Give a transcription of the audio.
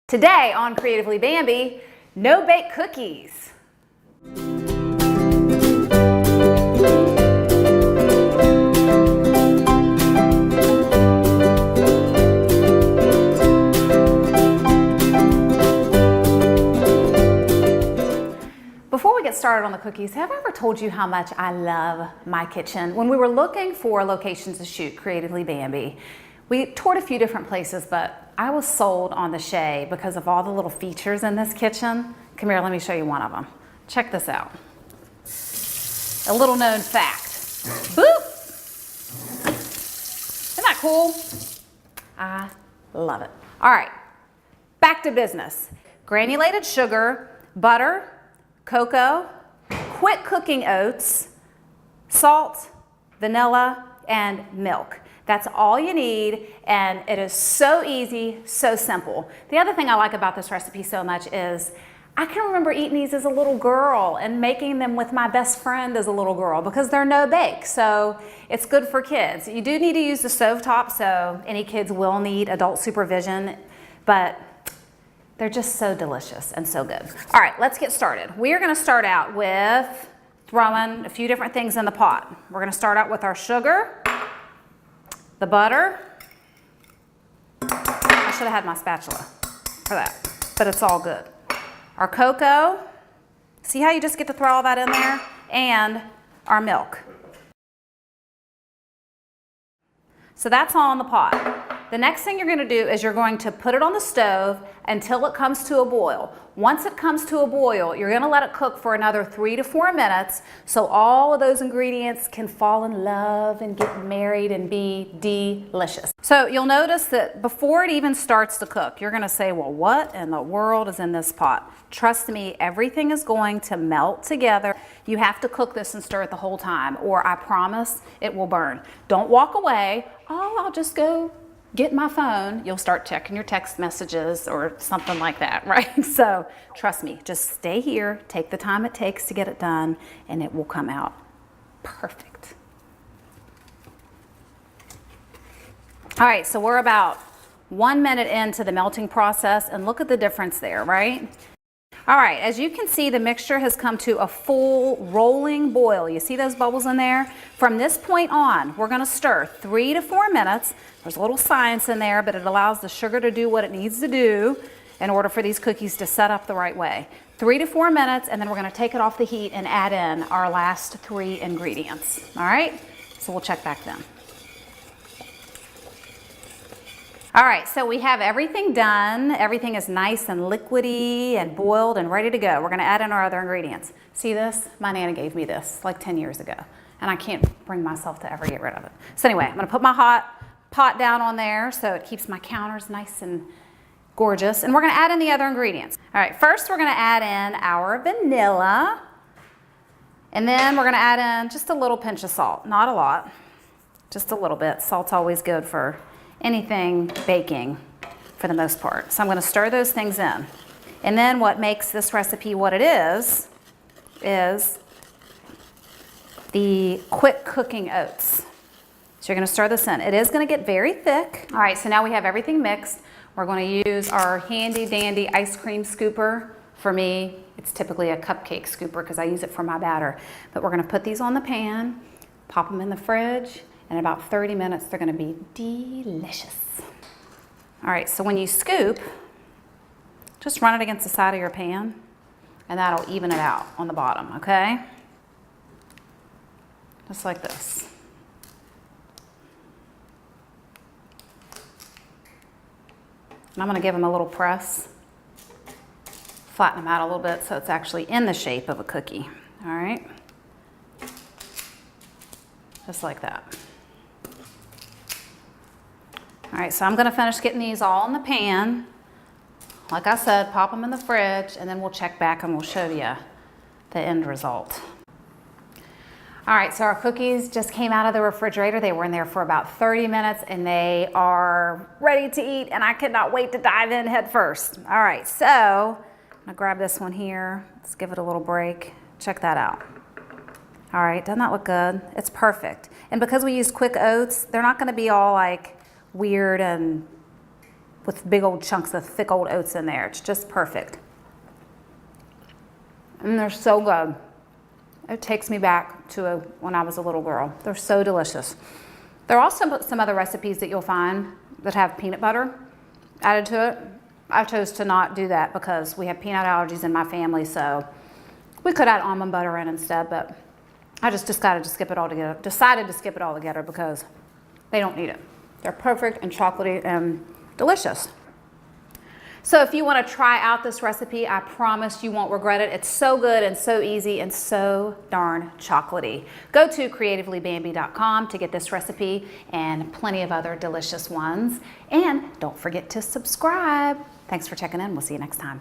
Today on Creatively Bambi, no bake cookies. Before we get started on the cookies, have I ever told you how much I love my kitchen? When we were looking for locations to shoot Creatively Bambi, we toured a few different places, but I was sold on the Shea because of all the little features in this kitchen. Come here, let me show you one of them. Check this out. A little known fact. Boop! Isn't that cool? I love it. All right, back to business. Granulated sugar, butter, cocoa, quick cooking oats, salt, vanilla, and milk. That's all you need, and it is so easy, so simple. The other thing I like about this recipe so much is I can remember eating these as a little girl and making them with my best friend as a little girl because they're no bake, so it's good for kids. You do need to use the stovetop, so any kids will need adult supervision, but they're just so delicious and so good. All right, let's get started. We are gonna start out with throwing a few different things in the pot. We're gonna start out with our sugar, the butter. I should have had my spatula for that, but it's all good. Our cocoa, see how you just get to throw all that in there? And our milk. So that's all in the pot. The next thing you're gonna do is you're going to put it on the stove until it comes to a boil. Once it comes to a boil, you're gonna let it cook for another 3 to 4 minutes so all of those ingredients can fall in love and get married and be delicious. So you'll notice that before it even starts to cook, you're gonna say, well, what in the world is in this pot? Trust me, everything is going to melt together. You have to cook this and stir it the whole time, or I promise it will burn. Don't walk away. Oh, I'll just go get my phone. You'll start checking your text messages or something like that, right? So trust me, just stay here, take the time it takes to get it done, and it will come out perfect. All right, so we're about 1 minute into the melting process, and look at the difference there, right? All right, as you can see, the mixture has come to a full rolling boil. You see those bubbles in there? From this point on, we're gonna stir 3 to 4 minutes. There's a little science in there, but it allows the sugar to do what it needs to do in order for these cookies to set up the right way. 3 to 4 minutes, and then we're gonna take it off the heat and add in our last 3 ingredients. All right, so we'll check back then. All right, so we have everything done. Everything is nice and liquidy and boiled and ready to go. We're gonna add in our other ingredients. See this? My Nana gave me this like 10 years ago, and I can't bring myself to ever get rid of it. So anyway, I'm gonna put my hot pot down on there so it keeps my counters nice and gorgeous, and we're gonna add in the other ingredients. All right, first we're gonna add in our vanilla, and then we're gonna add in just a little pinch of salt. Not a lot, just a little bit. Salt's always good for anything baking for the most part. So I'm gonna stir those things in. And then what makes this recipe what it is the quick cooking oats. So you're gonna stir this in. It is gonna get very thick. All right, so now we have everything mixed. We're gonna use our handy dandy ice cream scooper. For me, it's typically a cupcake scooper because I use it for my batter. But we're gonna put these on the pan, pop them in the fridge, in about 30 minutes, they're gonna be delicious. All right, so when you scoop, just run it against the side of your pan, and that'll even it out on the bottom, okay? Just like this. And I'm gonna give them a little press, flatten them out a little bit so it's actually in the shape of a cookie, all right? Just like that. All right, so I'm gonna finish getting these all in the pan. Like I said, pop them in the fridge, and then we'll check back and we'll show you the end result. All right, so our cookies just came out of the refrigerator. They were in there for about 30 minutes, and they are ready to eat, and I cannot wait to dive in head first. All right, so I'm gonna grab this one here. Let's give it a little break. Check that out. All right, doesn't that look good? It's perfect. And because we use quick oats, they're not gonna be all like weird and with big old chunks of thick old oats in there. It's just perfect. And they're so good. It takes me back to when I was a little girl. They're so delicious. There are also some other recipes that you'll find that have peanut butter added to it. I chose to not do that because we have peanut allergies in my family, so we could add almond butter in instead, but I just decided to skip it all together because they don't need it. They're perfect and chocolatey and delicious. So if you want to try out this recipe, I promise you won't regret it. It's so good and so easy and so darn chocolatey. Go to creativelybambi.com to get this recipe and plenty of other delicious ones. And don't forget to subscribe. Thanks for checking in. We'll see you next time.